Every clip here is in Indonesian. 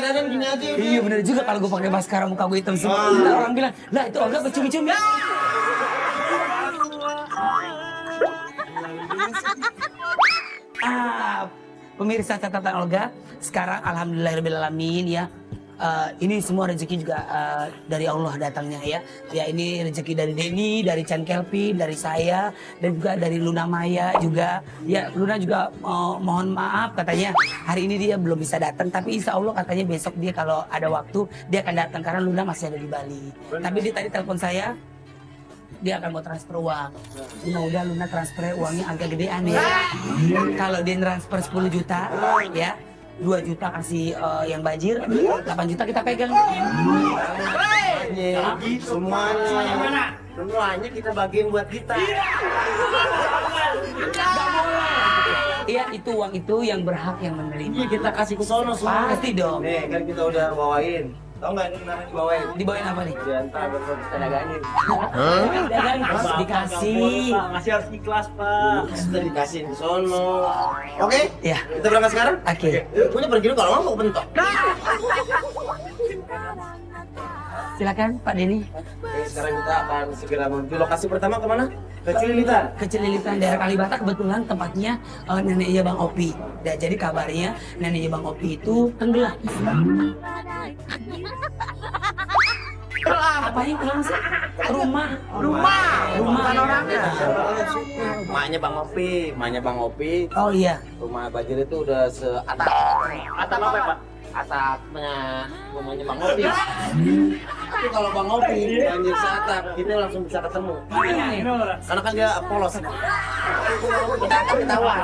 dandan gini aja udah. Iya bener juga kalau gue pakai maskara muka gue hitam semua. Ntar orang bilang, lah itu Olga bercumi-cumi. Pemirsa catatan Olga, sekarang alhamdulillahirobbilalamin ya. Ini semua rezeki juga dari Allah datangnya ya. Ya ini rezeki dari Denny, dari Chan Kelvin, dari saya, dan juga dari Luna Maya juga. Ya Luna juga mohon maaf katanya hari ini dia belum bisa datang, tapi insya Allah katanya besok dia kalau ada waktu dia akan datang karena Luna masih ada di Bali. Tapi dia tadi telepon saya, dia akan mau transfer uang. Udah Luna transfer uangnya agak gedean ya. Kalau dia transfer 10 juta ya, 2 juta kasih yang banjir, 8 juta kita pegang. Semuanya kita bagiin buat kita. Iya itu uang itu yang berhak yang menerima. Iya kita kasih ke sono semua. Pasti dong. Nih kan kita udah bawain. Tahu nggak ini namanya dibawain? Dibawain apa nih? Diantar buat kita dagangin. Dagang dikasih. Masih harus ikhlas Pak. Sudah dikasih ke sono. Oke? Ya. Kita berangkat sekarang? Oke. Punya pergi dulu kalau mau bentok. Silakan Pak Denny. Oke, sekarang kita akan segera menuju lokasi pertama kemana? Ke Cililitan. Ke Cililitan daerah Kalibata kebetulan tempatnya neneknya Bang Opi. Dan jadi kabarnya neneknya Bang Opi itu tenggelam. Apa yang tenggelam sih? Rumah. Bukan orangnya. Rumahnya Bang Opi. Oh iya. Rumah banjir itu udah seatap. Atap apa Pak? Atapnya rumahnya Bang Opi. Tapi kalau Bang Opi banjir seatap, kita langsung bisa ketemu. Karena kan dia polos. Kita akan ketahuan.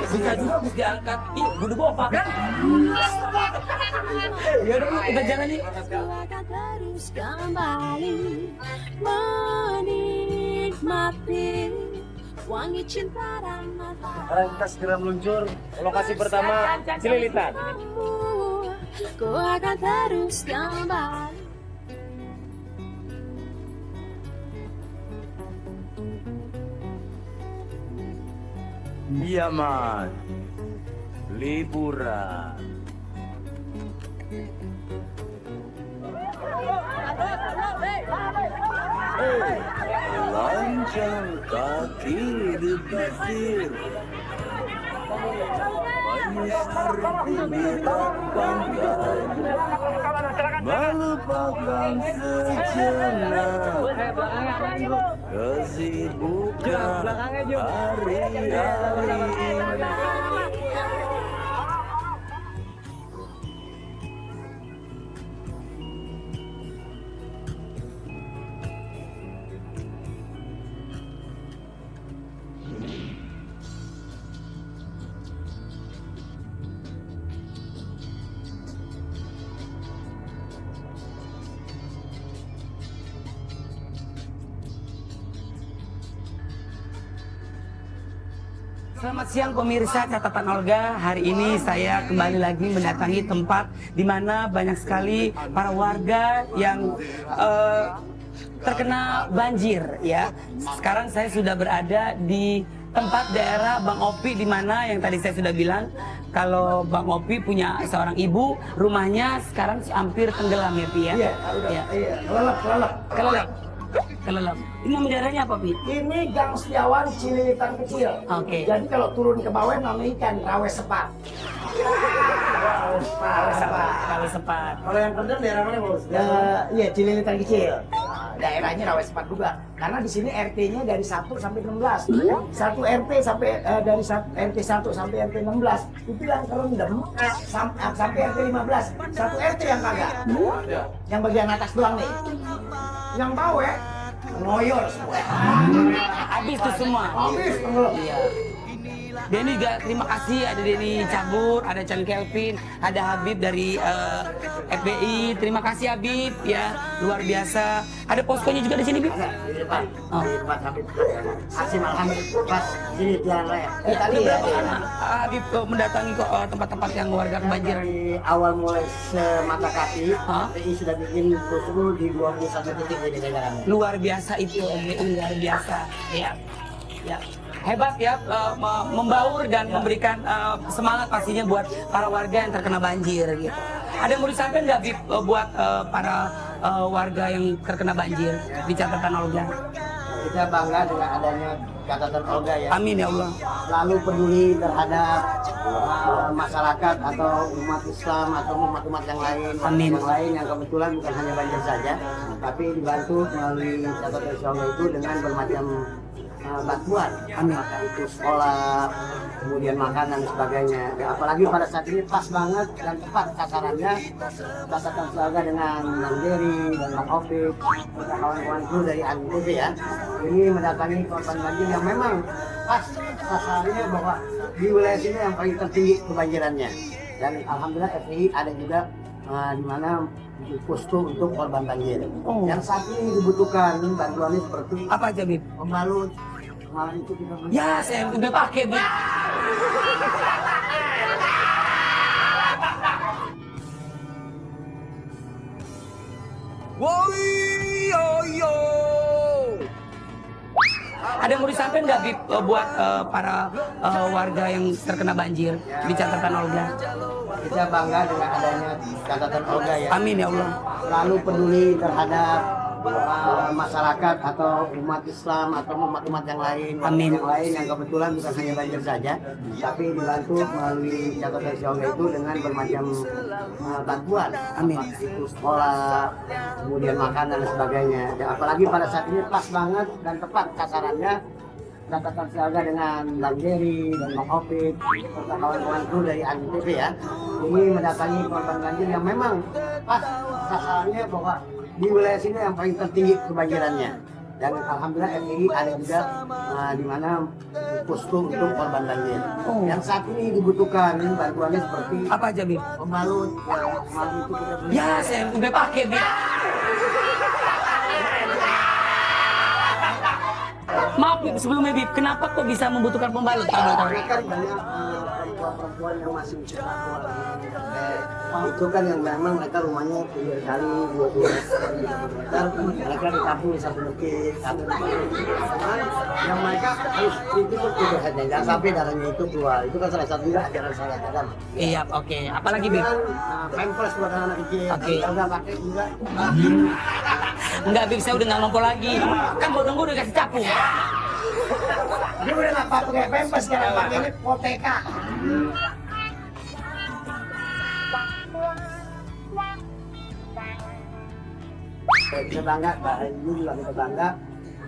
Bisa juga harus diangkat. Ih, gue udah bawa Pak. Ya udah Bu, kita jalan nih. Akan terus kembali menikmati wangi cinta dan mata. Sekarang kita segera meluncur lokasi pertama Cililitan. Ku akan terus kembali. Iya man, liburan. Lanjang kaki di pasir, menyusuri bibir pantai, melupakan sejenak kesibukan hari-hari. Selamat siang pemirsa catatan Olga. Hari ini saya kembali lagi mendatangi tempat di mana banyak sekali para warga yang terkena banjir ya. Sekarang saya sudah berada di tempat daerah Bang Opi di mana yang tadi saya sudah bilang kalau Bang Opi punya seorang ibu, rumahnya sekarang hampir tenggelam ya Pi ya. Iya, Kelelep. Ini nama daerahnya apa Pi? Ini Gang Setiawan Cililitan kecil. Oke. Jadi kalau turun ke bawah namanya ikan rawe sepat. Rawe sepat. Kalau yang kedua daerah mana Bos? Iya, Cililitan kecil. Daerahnya rawe sepat juga. Karena di sini RT-nya dari 1 sampai 16. Satu RT sampai dari RT 1 sampai RT 16 itu yang kerendam sampai RT 15. Satu RT yang kagak. Yang bagian atas doang nih. Yang bawah ngoyor semua. Habis tuh semua. Habis tenggelam. Iya. Denny juga terima kasih, ada Denny Cabur, ada Chan Kelvin, ada Habib dari FBI. Terima kasih Habib ya, luar biasa. Ada poskonya juga di sini Bib. Di depan. Oh. Di depan Habib. Asim Alhamid pas sini jalan raya. Tadi berapa lama Habib mendatangi ke tempat-tempat yang warga kebanjiran? Dari awal mulai semata kaki, Hah? FPI sudah bikin posko di 21 titik di daerah. Luar biasa itu, FBI luar biasa. Ya, ya. hebat ya, membaur dan memberikan semangat pastinya buat para warga yang terkena banjir gitu. Ada yang mau disampaikan nggak Bib buat para warga yang terkena banjir di catatan Olga? Kita bangga dengan adanya catatan Olga ya. Amin ya Allah. Selalu peduli terhadap masyarakat atau umat Islam atau umat-umat yang lain. Amin. Yang lain yang kebetulan bukan hanya banjir saja, tapi dibantu melalui catatan Olga itu dengan bermacam bantuan. Amin. Maka itu sekolah, kemudian makanan dan sebagainya. Ya, apalagi pada saat ini pas banget dan tepat sasarannya catatan Olga dengan Bang Dery dan Bang Opik, kawan-kawan kru dari ANTV ya. Ini mendatangi korban banjir yang memang pas sasarannya bahwa di wilayah sini yang paling tertinggi kebanjirannya. Dan alhamdulillah FPI ada juga di mana posko untuk korban banjir. Yang saat ini dibutuhkan bantuannya seperti Apa aja Bib? pembalut. Kemarin itu kita beli. Ya saya udah pakai Bib. Ada yang mau disampaikan nggak Bib buat para warga yang terkena banjir di catatan Olga? Kita bangga dengan adanya catatan Olga ya. Amin ya Allah. Selalu peduli terhadap masyarakat atau umat Islam atau umat-umat yang lain. Amin. Yang lain yang kebetulan bukan hanya banjir saja, tapi dibantu melalui catatan Olga itu dengan bermacam bantuan. Amin. Maka itu sekolah, kemudian makanan dan sebagainya. Ya, apalagi pada saat ini pas banget dan tepat sasarannya catatan Olga dengan Bang Dery dan Bang Opik serta kawan-kawan kru dari ANTV ya. Ini mendatangi korban banjir yang memang pas sasarannya bahwa di wilayah sini yang paling tertinggi kebanjirannya. Dan alhamdulillah FPI ada juga di mana posko untuk korban banjir. Yang saat ini dibutuhkan bantuannya seperti Apa aja Bib? pembalut. Yang kemarin itu kita beli. Ya saya udah pakai Bib. Maaf Bib, sebelumnya Bib, kenapa kok bisa membutuhkan pembalut? Karena kan banyak perempuan-perempuan yang masih sekolah. Itu kan yang memang mereka rumahnya 3 kali 20 meter, mereka ditampung di satu bukit. Yang mereka harus itu kebutuhannya, jangan sampai darahnya itu keluar. Itu kan salah satunya ajaran saya kan. Iya, oke. Apalagi Bib? Pampers buat anak kecil. Oke. Kalau nggak pakai juga. Enggak Bib, saya udah nggak ngompol lagi. Kan bodong gue udah kasih capung. Dia udah nggak pakai pampers, sekarang pakainya Poteka. Kita bangga, hari ini juga kita bangga.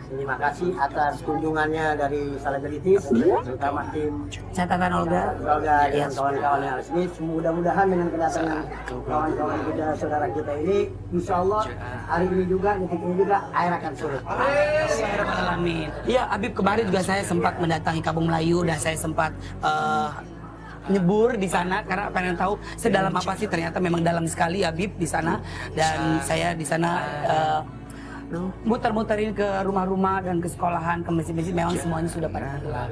Terima kasih atas kunjungannya dari selebritis, terutama tim Catatan Olga. Olga dan kawan-kawan yang ada sini. Mudah-mudahan dengan kedatangan kawan-kawan kita, saudara kita ini, insya Allah hari ini juga, detik ini juga air akan surut. Amin. Iya, Habib kemarin juga saya sempat mendatangi Kampung Melayu dan saya sempat nyebur di sana karena pengen tahu sedalam apa sih, ternyata memang dalam sekali Habib di sana, dan saya di sana muter-muterin ke rumah-rumah dan ke sekolahan, ke masjid-masjid, memang semuanya sudah pada gelap.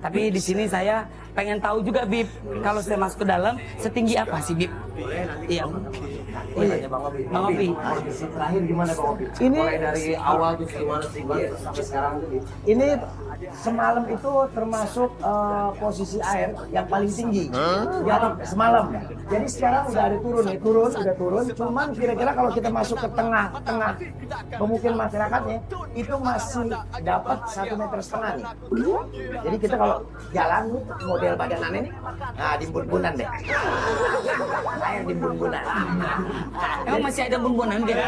Tapi di sini saya pengen tahu juga Bib, kalau saya masuk ke dalam setinggi apa sih Bib? Iya. Bang Opi. Kondisi terakhir gimana Bang Opi? Ini mulai dari awal tuh gimana sih Bang sampai sekarang tuh? Ini semalam itu termasuk posisi air yang paling tinggi. Jadi semalam. Jadi sekarang udah ada turun, udah turun. Cuman kira-kira kalau kita masuk ke tengah pemukiman masyarakatnya, itu masih dapat 1,5 meter nih. Jadi kita kalau jalan nih, model badanannya nih, nah di bun-bunan deh. Air di bun-bunan. Emang masih ada bumbunan gitu?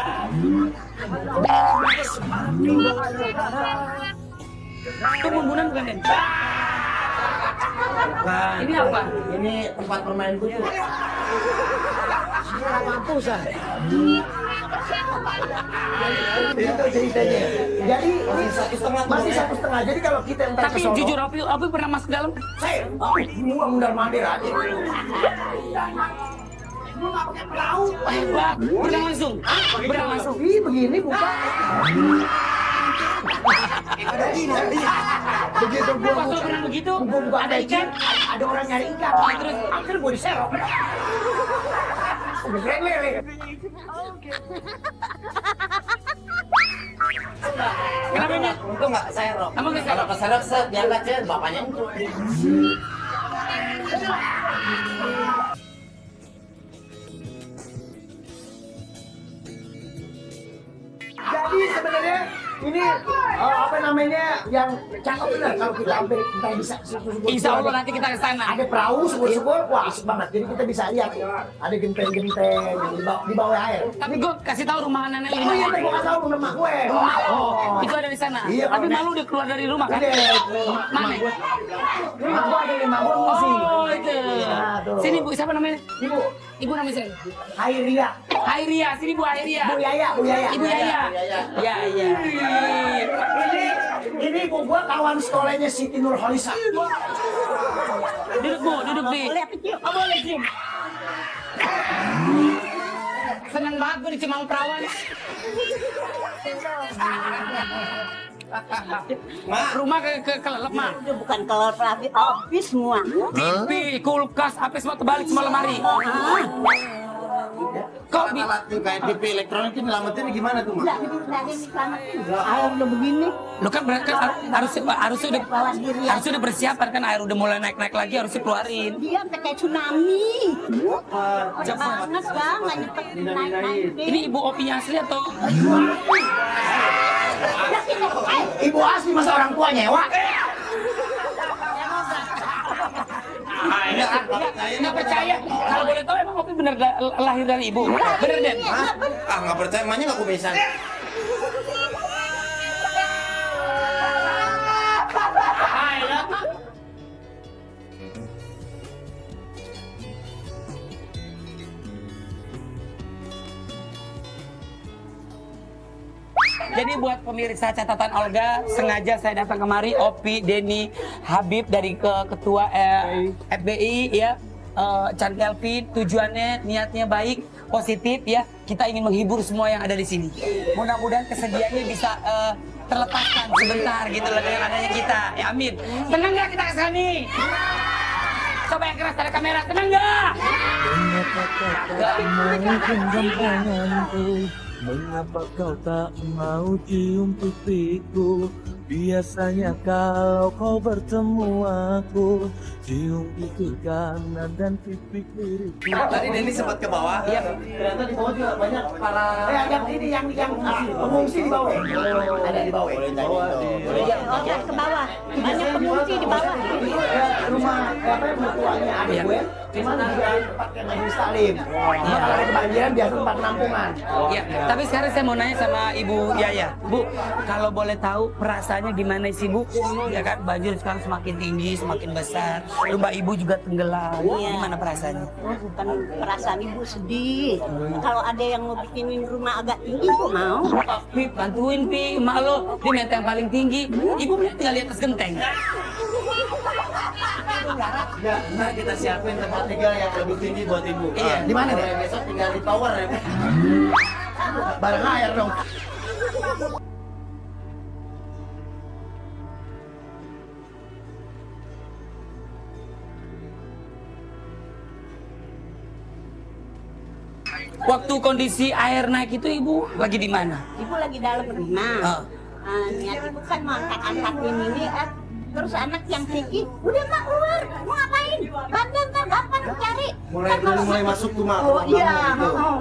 Itu bumbunan bukan Den? Bukan. Ini apa? Ini tempat permain kucing. Mampusan. Itu ceritanya. Jadi ini masih 1,5. Jadi kalau kita yang Tapi jujur Opi pernah masuk dalam? saya semua mundar mandir aja. Gua nggak pakai perahu. Hebat, berenang langsung? Berenang langsung? Ih, begini buka. Ada ini. Begitu gua Pas lo berenang begitu, gua buka ada ikan? ada orang nyari ikan. Terus? Akhirnya gua diserok. Udah keren lele. Kenapa ini? Itu nggak serok. Emang nggak Kalau keserok set diangkat aja bapaknya. Jadi sebenarnya ini apa namanya yang cakep benar kalau kita hampir kita bisa sebut-sebut. Insya Allah nanti kita ke sana. Ada perahu sebut-sebut, wah asik banget. Jadi kita bisa lihat ada genteng-genteng di bawah air. Tapi gue kasih tahu rumah nenek ini. Oh iya, gue kasih tahu rumah gue. Oh, itu ada di sana. Iya, Tapi kalau malu udah keluar dari rumah kan? Mana? Rumah gue ada lima gue ngungsi. Oh, itu. Nah, tuh. Sini Bu, siapa namanya? Ibu, Ibu namanya siapa? Hairia, Airia, sini Bu Airia. Bu Yaya, Bu Yaya. Ibu Yaya. Ya, iya. Ini ibu gue kawan sekolahnya Siti Nurholisa. Duduk Bu, duduk di. Boleh apa cium? Oh, boleh cium. Senang banget gue dicium sama perawan. Rumah kelelep mah. Itu bukan kelor lagi, habis semua. TV, kulkas, apa semua terbalik semua lemari. Kok bi- Alat tuh kayak TV elektronik itu nyelamatin gimana tuh, Mak? Air udah begini. Lo kan berarti harusnya udah bersiapan kan, air udah mulai naik lagi harusnya keluarin. Dia sampai kayak tsunami. Cepat banget bang, nggak nyepet naik-naik. Ini ibu opinya asli atau Ibu asli masa orang tua nyewa? nggak percaya? Kalau boleh tahu emang Opi bener lahir dari ibu? Bener Den? Ah, nggak percaya, emaknya nggak kumisan. Jadi buat pemirsa catatan Olga, sengaja saya datang kemari, Opi, Denny, Habib dari ketua FBI ya, Chan Kelvin, tujuannya niatnya baik, positif ya. Kita ingin menghibur semua yang ada di sini. Mudah-mudahan kesedihannya bisa terlepaskan sebentar gitu loh dengan adanya kita. Ya amin. Senang nggak kita kesini? Coba yang keras dari kamera, senang nggak? Mengapa kau tak mau genggam tanganku? Mengapa kau tak mau cium pipiku? Biasanya kalau kau bertemu aku, cium pipi kanan dan pipi kiri. Tadi Denny sempat ke bawah. Iya. Ternyata di bawah juga banyak para. Yang ini yang pengungsi di bawah. Ada di bawah. Lihat ke bawah, banyak pengungsi di bawah. Rumah apa mertuanya adik gue, cuman juga pakai majelis taklim. Kalau ada kebanjiran biasa tempat penampungan. Ya, tapi sekarang saya mau nanya sama Ibu Yaya. Bu, kalau boleh tahu perasaannya gimana sih Bu? Ya kan banjir sekarang semakin tinggi, semakin besar. Rumah Ibu juga tenggelam. Iya. Gimana perasaannya? Bukan perasaan ibu sedih. Kalau ada yang mau bikinin rumah agak tinggi, ibu mau. Pi, bantuin Pi, emak lo, dia minta yang paling tinggi. Ibu tinggal di atas genteng. Ya, ntar kita siapin tempat tinggal yang lebih tinggi buat ibu. Iya. Di mana, Mulai besok tinggal di tower ya. Bareng air dong. Waktu kondisi air naik itu Ibu lagi di mana? Ibu lagi dalam rumah. Ah. Niat ibu kan mau angkat-angkatin ini, terus anak yang tinggi, udah mak keluar, mau ngapain? Bantuan ntar gampang cari. Mulai masuk tuh, Mak. Oh iya,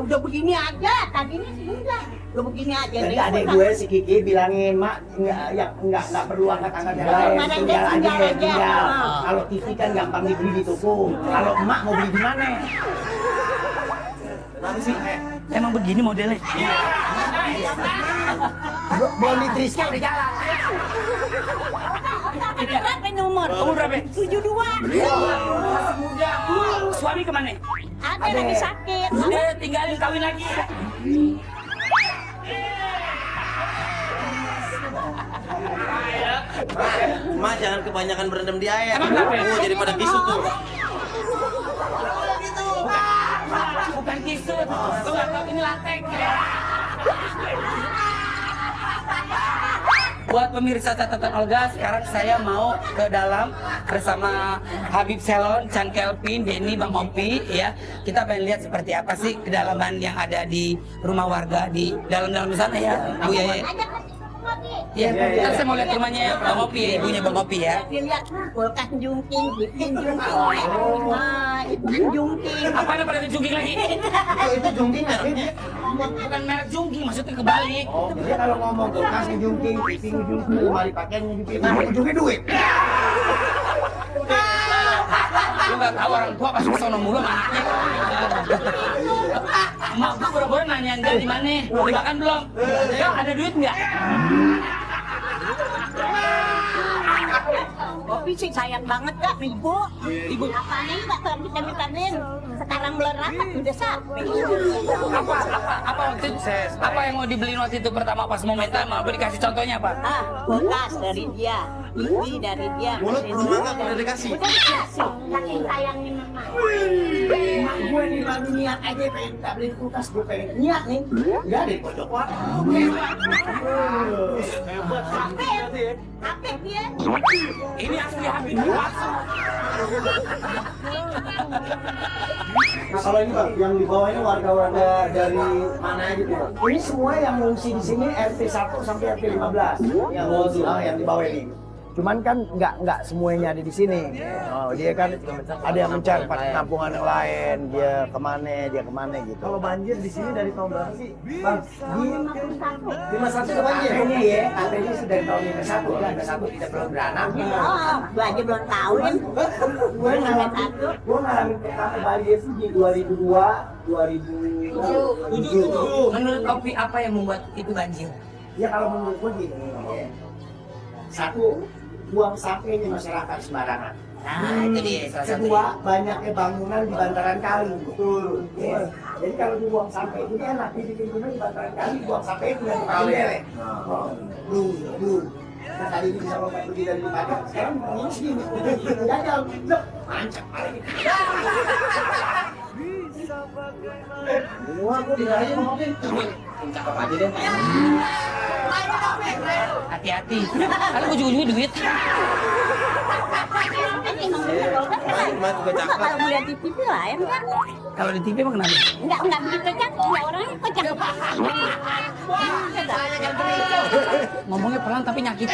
udah begini aja. Tadinya sudah, udah begini aja. Jadi adik gue si Kiki bilangin, Mak, nggak perlu angkat-angkat yang lain, tinggal aja. Kalau TV kan gampang dibeli di toko. Kalau emak mau beli di mana? Emang begini modelnya? Belum ditrisnya udah jalan. Berapa nomor? Umur berapa? 72. Suami kemana? Ada lagi sakit. Udah tinggalin kawin lagi. Ma, jangan kebanyakan berendam di air. Emang kenapa? Oh, jadi pada kisut tuh. Bukan kisut, lu nggak tahu ini latek. Buat pemirsa catatan Olga, sekarang saya mau ke dalam bersama Habib Selon, Chan Kelvin, Denny, Bang Opi ya. Kita pengen lihat seperti apa sih kedalaman yang ada di rumah warga di dalam-dalam sana ya, Bu Yaya. Ya, ntar saya mau lihat rumahnya Bang Opi ya, ibunya Bang Opi ya. Dilihat kulkas jungking, bikin jungking. Nah, itu kan jungking. Apa ada pada jungking lagi? Itu jungking nggak sih? Bukan merek jungking, maksudnya kebalik. Oh, dia kalau ngomong kulkas jungking, TV jungking, lemari pakaian jungking, nah ujungnya duit. Lu nggak tahu orang tua pas kesono mulu sama anaknya. Mak gua buru-buru nanyain dia di mana, dimakan belum? Ya, ada duit nggak? Kopi sih sayang banget kak, ibu. Ibu apanya nggak kita vitamin. Sekarang bulan rapat udah sapi. Apa waktu itu, apa yang mau dibeliin waktu itu pertama pas mau minta, mau dikasih contohnya apa? Ah, kulkas dari dia, TV dari dia. Mulut belum makan udah dikasih. Udah dikasih, saking sayangnya mama. Mak gue nih lagi niat aja pengen tak beli kulkas, gue pengen niat nih. Nggak ada di pojok warung. Apa dia? Ini asli Habib. Nah kalau ini Bang, yang di bawah ini warga-warga dari mana aja tuh Bang? Ini semua yang mengungsi di sini RT 1 sampai RT 15. Yang mengungsi, yang di bawah ini. Cuman kan nggak semuanya ada di sini. Oh, dia kan ada yang mencari penampungan yang lain, dia kemana gitu. Kalau banjir di sini dari tahun berapa sih? Bang, di 51 udah banjir. Ini ya, katanya sih dari tahun 51 kan, 51 tidak belum beranak. Oh, gua aja belum tahu kan. Gue ngalamin pertama banjir itu di 2002, 2007. Menurut Opi apa yang membuat itu banjir? Ya kalau menurut gue gini, ya. Satu, buang sampah di masyarakat sembarangan. Nah, itu dia salah satu. Kedua, banyaknya bangunan di bantaran kali. Betul. Ya. Jadi kalau dibuang sampah itu dia enak, di lingkungan di bantaran kali, buang sampah itu yang kali ya. Nah, tadi ini bisa lompat pergi dari Padang, sekarang mau segini. Gagal, mancap kali. Semua aku diraih mungkin. Cakep aja deh. Hati-hati. Kalau ujung-ujungnya duit. Mak juga cakep. Kalau melihat di TV lain kan. Kalau di TV emang kenapa? Enggak begitu cakep, ya orangnya kok cakep. Ngomongnya pelan tapi nyakit.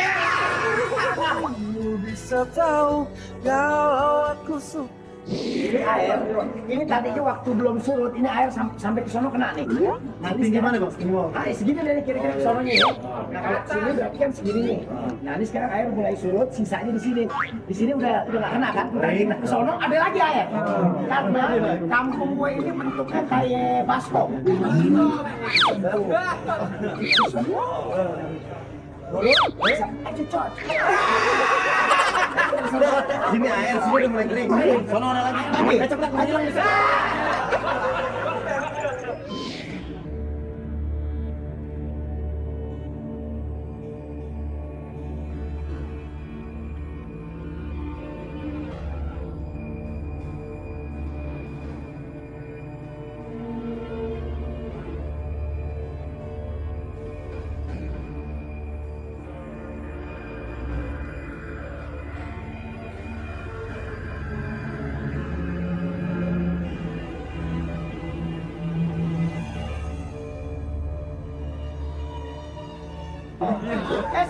Bisa tahu kalau aku suka. Ini air, ini tadinya waktu belum surut, ini air sampai ke sono kena nih. Nanti gimana Bang? Nah, segini dari kira-kira ke sononya ya. Nah, kalau sini berarti kan segini nih. Nah, ini sekarang air mulai surut, sisanya di sini. Di sini udah nggak kena kan? Nah, ke sono ada lagi air. Karena kampung gue ini bentuknya kayak baskom. Sini air, sini udah mulai kering. Sono ada lagi. Cepat lagi.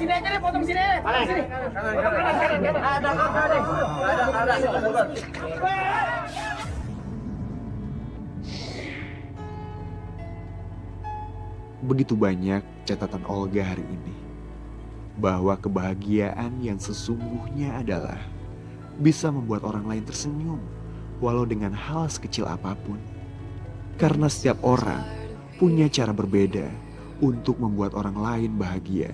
Sini aja deh, potong sini. Sini. Begitu banyak catatan Olga hari ini, bahwa kebahagiaan yang sesungguhnya adalah bisa membuat orang lain tersenyum, walau dengan hal sekecil apapun. Karena setiap orang punya cara berbeda untuk membuat orang lain bahagia.